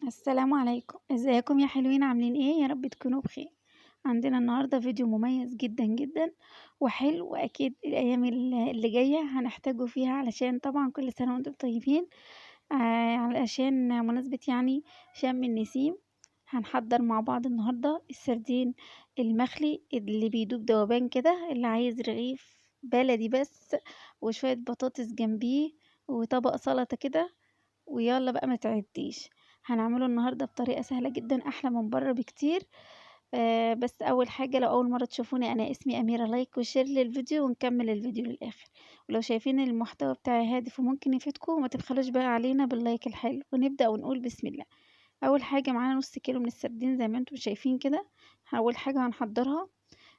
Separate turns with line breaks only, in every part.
السلام عليكم، ازيكم يا حلوين عاملين ايه؟ يا رب تكونوا بخير. عندنا النهارده فيديو مميز جدا جدا وحلو، واكيد الايام اللي جايه هنحتاجه فيها علشان طبعا كل سنه وانتم طيبين. علشان مناسبه يعني شم النسيم. هنحضر مع بعض النهارده السردين المخلي اللي بيدوب دوبان كده، اللي عايز رغيف بلدي بس وشويه بطاطس جنبيه وطبق سلطه كده، ويلا بقى ما تعديش. هنعمله النهارده بطريقه سهله جدا، احلى من بره بكتير. بس اول حاجه، لو اول مره تشوفوني، انا اسمي اميره. لايك وشير للفيديو ونكمل الفيديو للاخر. ولو شايفين المحتوى بتاعي هادف وممكن يفيدكم، ما تبخلوش بقى علينا باللايك الحلو، ونبدا ونقول بسم الله. اول حاجه معانا نص كيلو من السردين زي ما انتم شايفين كده. اول حاجه هنحضرها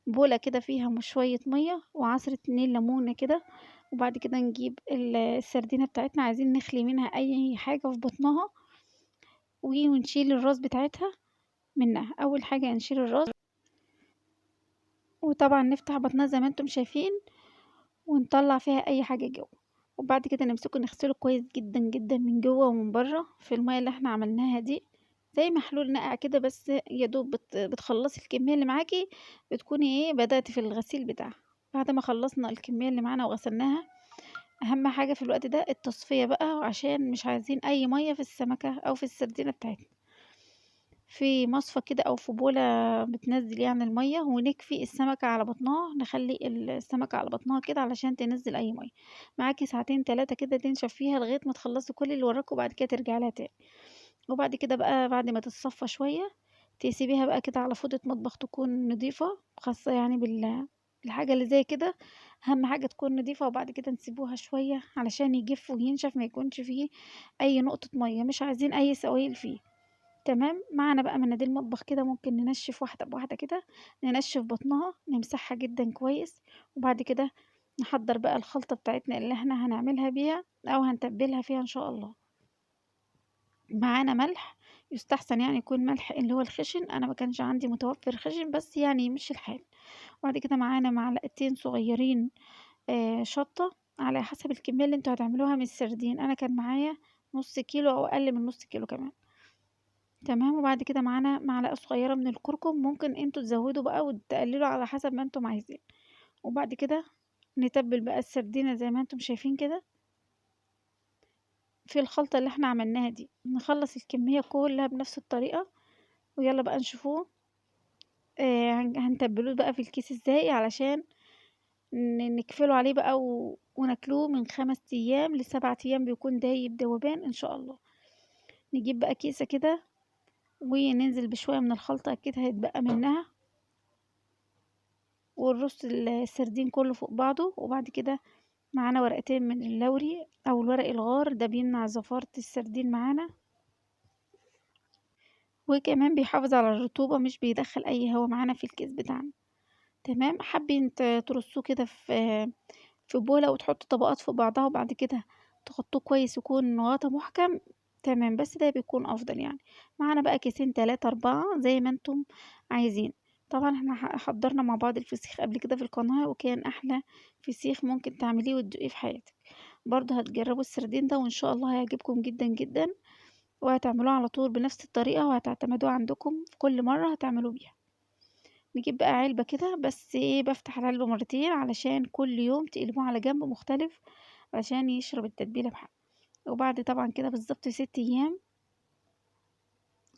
بولة كده فيها شوية مية وعصرة 2 ليمونة كده. وبعد كده نجيب السردينة بتاعتنا، عايزين نخلي منها أي حاجة في بطنها ونشيل الراس بتاعتها منها. أول حاجة نشيل الراس، وطبعا نفتح بطنها زي ما انتم شايفين ونطلع فيها أي حاجة جوه. وبعد كده نمسكه نغسله كويس جدا جدا من جوه ومن بره في المية اللي احنا عملناها دي، زي محلول ناقع كده، بس يا دوب بتخلصي الكمية اللي معاكي، بتكوني ايه بدأتي في الغسيل بتاعها. بعد ما خلصنا الكمية اللي معانا وغسلناها، اهم حاجة في الوقت ده التصفية بقى، عشان مش عايزين اي مية في السمكة او في السردينة بتاعتنا. في مصفى كده او في بولة بتنزل يعني المية، ونكفي السمكة على بطنها، نخلي السمكة على بطنها كده علشان تنزل اي مية. معاكي ساعتين 3 كده تنشف فيها لغاية ما تخلصي كل اللي وراكي، وبعد كده ترجعي لها تاني. وبعد كده بقى بعد ما تتصفى شوية، تسيبيها بقى كده على فوطة مطبخ تكون نضيفة، خاصة يعني بالحاجة اللي زي كده. أهم حاجة تكون نضيفة. وبعد كده نسيبوها شوية علشان يجف وينشف، ما يكونش فيه أي نقطة مية، مش عايزين أي سوائل فيه. تمام. معانا بقى مناديل مطبخ كده، ممكن ننشف واحدة بواحدة كده، ننشف بطنها نمسحها جدا كويس. وبعد كده نحضر بقى الخلطة بتاعتنا اللي احنا هنعملها بيها أو هنتبلها فيها إن شاء الله. معانا ملح، يستحسن يعني يكون ملح اللي هو الخشن، انا ما كانش عندي متوفر خشن بس يعني يمشي الحال. وبعد كده معانا معلقتين صغيرين شطة، على حسب الكمية اللي انتوا هتعملوها من السردين. انا كان معايا نص كيلو او اقل من نص كيلو كمان. تمام. وبعد كده معانا معلقة صغيرة من الكركم، ممكن انتوا تزودوا بقى وتقللوا على حسب ما انتم عايزين. وبعد كده نتبل بقى السردينة زي ما انتم شايفين كده في الخلطة اللي احنا عملناها دي. نخلص الكمية كلها بنفس الطريقة، ويلا بقى نشوفوه. هنتبلوه بقى في الكيس ازاي علشان نكفله عليه بقى وناكلوه من 5 ايام ل7 ايام، بيكون دايب دوبان ان شاء الله. نجيب بقى كيسة كده وننزل بشوية من الخلطة، اكيد هيتبقى منها، ونرص السردين كله فوق بعضه. وبعد كده معانا ورقتين من اللوري او الورق الغار، ده بيمنع زفارة السردين معانا، وكمان بيحافظ على الرطوبة، مش بيدخل اي هوا معانا في الكيس بتاعنا. تمام. حابين ترصوه كده في بولة وتحطوا طبقات فوق بعضها، وبعد كده تغطوه كويس يكون غطا محكم. تمام، بس ده بيكون افضل يعني. معانا بقى كيسين 3 4 زي ما انتم عايزين. طبعا احنا حضرنا مع بعض الفسيخ قبل كده في القناة، وكان احلى فسيخ ممكن تعمليه وتدوقيه في حياتك. برضه هتجربوا السردين ده وان شاء الله هيعجبكم جدا جدا، وهتعملوه على طول بنفس الطريقة، وهتعتمدوه عندكم في كل مرة هتعملوا بيها. نجيب بقى علبة كده، بس ايه، بفتح العلبة مرتين علشان كل يوم تقلبوه على جنب مختلف عشان يشرب التتبيلة بحق. وبعد طبعا كده بالظبط 6 ايام،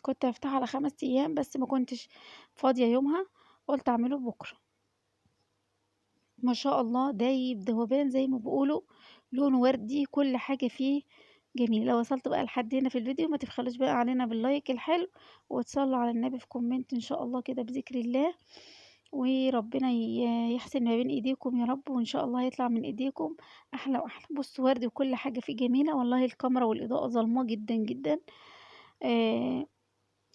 كنت هفتحه على 5 ايام بس ما كنتش فاضية يومها، قلت اعمله بكرة. ما شاء الله دايب ذوبان زي ما بيقولوا، لونه وردي، كل حاجة فيه جميل. لو وصلت بقى لحد هنا في الفيديو، ما تبخلوش بقى علينا باللايك الحلو، وتصلوا على النبي في كومنت ان شاء الله كده بذكر الله. وربنا يحسن ما بين ايديكم يا رب، وان شاء الله هيطلع من ايديكم احلى واحلى. بصوا وردي وكل حاجة فيه جميلة، والله الكاميرا والاضاءة ظلماه جدا جدا. آه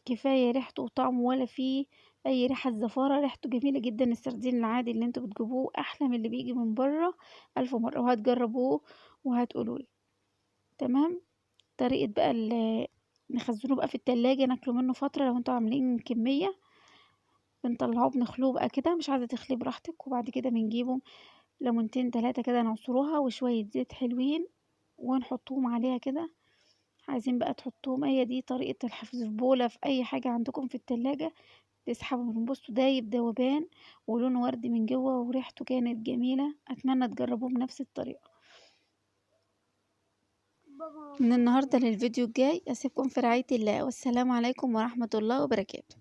كفاية ريحته وطعمه، ولا فيه اي ريحة زفارة، ريحته جميلة جدا. السردين العادي اللي انتوا بتجيبوه احلى من اللي بيجي من بره 1000 مرة، وهتجربوه وهتقولولي. تمام. طريقة بقى نخزنه بقى في التلاجة، ناكله منه فترة لو انتوا عاملين كمية. بنطلعوه بنخلوه بقى كده، مش عايزة تخليه براحتك. وبعد كده بنجيبه ليمونتين 3 كده نعصروها، وشوية زيت حلوين ونحطهم عليها كده عايزين بقى تحطوهم، هي دي طريقة الحفظ، في بولة، في أي حاجة عندكم في التلاجة تسحبهم. بصوا دايب ذوبان ولونه وردي من جوه وريحته كانت جميلة. أتمنى تجربوه بنفس الطريقة. من النهاردة للفيديو الجاي أسيبكم في رعاية الله، والسلام عليكم ورحمة الله وبركاته.